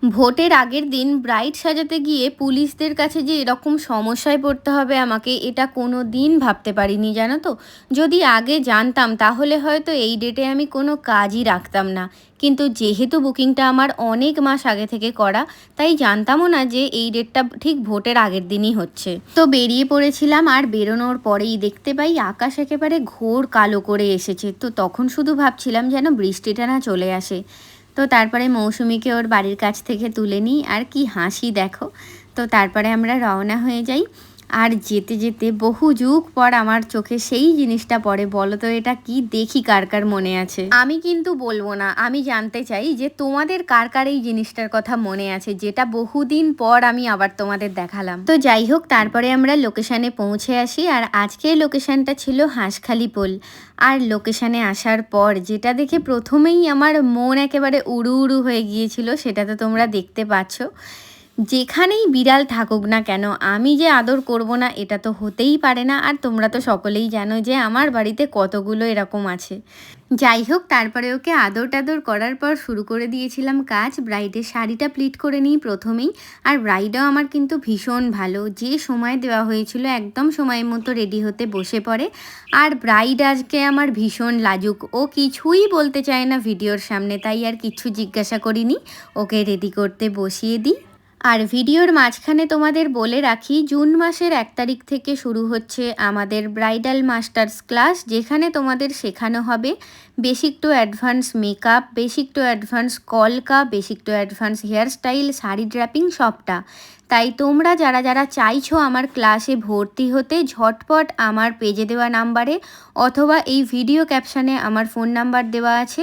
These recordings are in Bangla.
ভোটের আগের দিন ব্রাইড সাজাতে গিয়ে পুলিশদের কাছে যে এরকম সমস্যায় পড়তে হবে আমাকে, এটা কোনো দিন ভাবতে পারিনি, জানো তো। যদি আগে জানতাম তাহলে হয়তো এই ডেটে আমি কোনো কাজই রাখতাম না। কিন্তু যেহেতু বুকিংটা আমার অনেক মাস আগে থেকে করা, তাই জানতামও না যে এই ডেটটা ঠিক ভোটের আগের দিনই হচ্ছে। তো বেরিয়ে পড়েছিলাম, আর বেরোনোর পরেই দেখতে পাই আকাশ একেবারে ঘোর কালো করে এসেছে। তো তখন শুধু ভাবছিলাম যেন বৃষ্টিটা না চলে আসে। তো তারপরে মৌসুমীকে ওর বাড়ির কাছ থেকে তুলে নিই, আর কি হাসি দেখো। তো তারপরে আমরা রওনা হয়ে যাই। আর যেতে যেতে বহু যুগ পর আমার চোখে সেই জিনিসটা পড়ে। বলো তো এটা কি, দেখি কার কার মনে আছে। আমি কিন্তু বলবো না, আমি জানতে চাই যে তোমাদের কার কার এই জিনিসটার কথা মনে আছে, যেটা বহুদিন পর আমি আবার তোমাদের দেখালাম। তো যাই হোক, তারপরে আমরা লোকেশানে পৌঁছে আসি। আর আজকের লোকেশানটা ছিল হাঁসখালি পোল। আর লোকেশানে আসার পর যেটা দেখে প্রথমেই আমার মন একেবারে উড়ু উড়ু হয়ে গিয়েছিল, সেটা তো তোমরা দেখতে পাচ্ছ। যেখানেই বিড়াল থাকুক না কেন, আমি যে আদর করব না এটা তো হতেই পারে না। আর তোমরা তো সকলেই জানো যে আমার বাড়িতে কতগুলো এরকম আছে। যাই হোক, তারপরে ওকে আদর টাদর করার পর শুরু করে দিয়েছিলাম কাজ। ব্রাইডের শাড়িটা প্লিট করে নিই প্রথমেই। আর ব্রাইডও আমার কিন্তু ভীষণ ভালো, যে সময় দেওয়া হয়েছিল একদম সময় মতো রেডি হতে বসে পড়ে। আর ব্রাইড আজকে আমার ভীষণ লাজুক, ও কিছুই বলতে চায় না ভিডিওর সামনে, তাই আর কিছু জিজ্ঞাসা করিনি, ওকে রেডি করতে বসিয়ে দিই। আর ভিডিওর মাঝখানে তোমাদের বলে রাখি, জুন মাসের 1 তারিখ থেকে শুরু হচ্ছে আমাদের ব্রাইডাল মাস্টার্স ক্লাস, যেখানে তোমাদের শেখানো হবে basic to advance makeup, basic to advance কলকা, basic to advance hairstyle, sari draping সবটা। তাই তোমরা যারা যারা চাইছো আমার ক্লাসে ভর্তি হতে, ঝটপট আমার পেজে দেওয়া নাম্বারে অথবা এই ভিডিও ক্যাপশানে আমার ফোন নাম্বার দেওয়া আছে,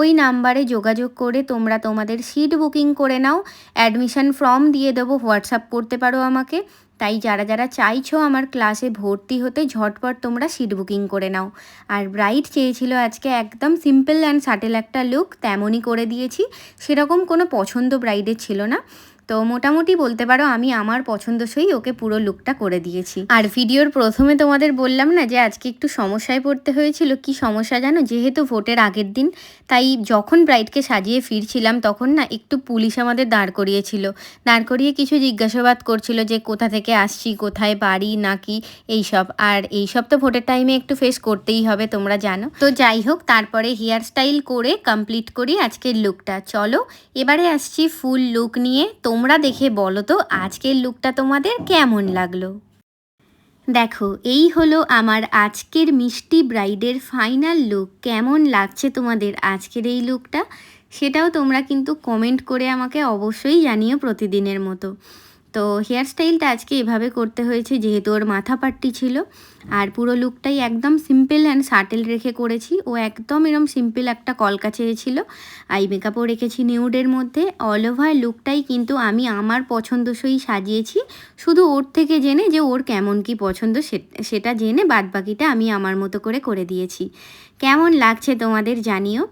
ওই নাম্বারে যোগাযোগ করে তোমরা তোমাদের সিট বুকিং করে নাও। অ্যাডমিশন ফর্ম দিয়ে দেবো, হোয়াটসঅ্যাপ করতে পারো আমাকে। তাই যারা যারা চাইছো আমার ক্লাসে ভর্তি হতে, ঝটপট তোমরা সিট বুকিং করে নাও। আর ব্রাইড চেয়েছিল আজকে একদম সিম্পল অ্যান্ড সাটেল একটা লুক, তেমনই করে দিয়েছি। সেরকম কোনো পছন্দ ব্রাইডের ছিল না। তো মোটামুটি বলতে পারো আমি আমার পছন্দসই ওকে পুরো লুকটা করে দিয়েছি। আর ভিডিওর প্রথমে তোমাদের বললাম না যে আজকে একটু সমস্যায় পড়তে হয়েছিল। কি সমস্যা জানো? যেহেতু ভোটের আগের দিন, তাই যখন ব্রাইডকে সাজিয়ে ফিরছিলাম তখন না একটু পুলিশ আমাদের দাঁড় করিয়েছিল। দাঁড় করিয়ে কিছু জিজ্ঞাসাবাদ করছিল যে কোথা থেকে আসছি, কোথায় বাড়ি নাকি এইসব। আর এইসব তো ভোটের টাইমে একটু ফেস করতেই হবে, তোমরা জানো। তো যাই হোক, তারপরে হেয়ার স্টাইল করে কমপ্লিট করি আজকের লুকটা। চলো এবারে আসছি ফুল লুক নিয়ে। তোমরা দেখে বলো তো আজকের লুকটা তোমাদের কেমন লাগলো। দেখো, এই হলো আমার আজকের মিষ্টি ব্রাইডের ফাইনাল লুক। কেমন লাগছে তোমাদের আজকের এই লুকটা, সেটাও তোমরা কিন্তু কমেন্ট করে আমাকে অবশ্যই জানিও প্রতিদিনের মতো। তো হেয়ার স্টাইলটা আজকে এভাবে করতে হয়েছে যেহেতু ওর মাথা পাট্টি ছিল। আর পুরো লুকটাই একদম সিম্পল অ্যান্ড সাটেল রেখে করেছি। ও একদম এরম সিম্পল একটা কলকা চেয়েছিল। আই মেকআপও রেখেছি নিউডের মধ্যে। অল ওভার লুকটাই কিন্তু আমি আমার পছন্দসই সাজিয়েছি। শুধু ওর থেকে জেনে যে ওর কেমন কি পছন্দ সেটা জেনে বাদবাকিটা আমি আমার মতো করে দিয়েছি। কেমন লাগছে তোমাদের জানিও।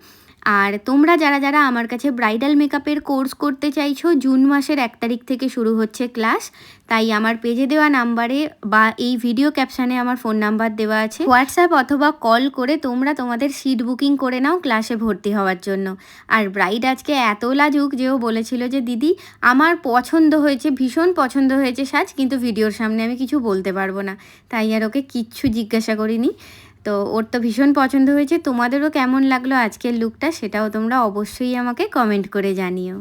আর তোমরা যারা যারা আমার কাছে ব্রাইডাল মেকআপের কোর্স করতে চাইছো, জুন মাসের 1 তারিখ থেকে শুরু হচ্ছে ক্লাস। তাই আমার পেজে দেওয়া নাম্বারে বা এই ভিডিও ক্যাপশানে আমার ফোন নাম্বার দেওয়া আছে, হোয়াটসঅ্যাপ অথবা কল করে তোমরা তোমাদের সিট বুকিং করে নাও ক্লাসে ভর্তি হওয়ার জন্য। আর ব্রাইড আজকে এত লাজুক যে ও বলেছিল যে দিদি আমার পছন্দ হয়েছে, ভীষণ পছন্দ হয়েছে সাজ, কিন্তু ভিডিওর সামনে আমি কিছু বলতে পারবো না। তাই আর ওকে কিচ্ছু জিজ্ঞাসা করিনি। তো ওর তো ভীষণ পছন্দ হয়েছে। তোমাদেরও কেমন লাগলো আজকের লুকটা, সেটাও তোমরা অবশ্যই আমাকে কমেন্ট করে জানিও।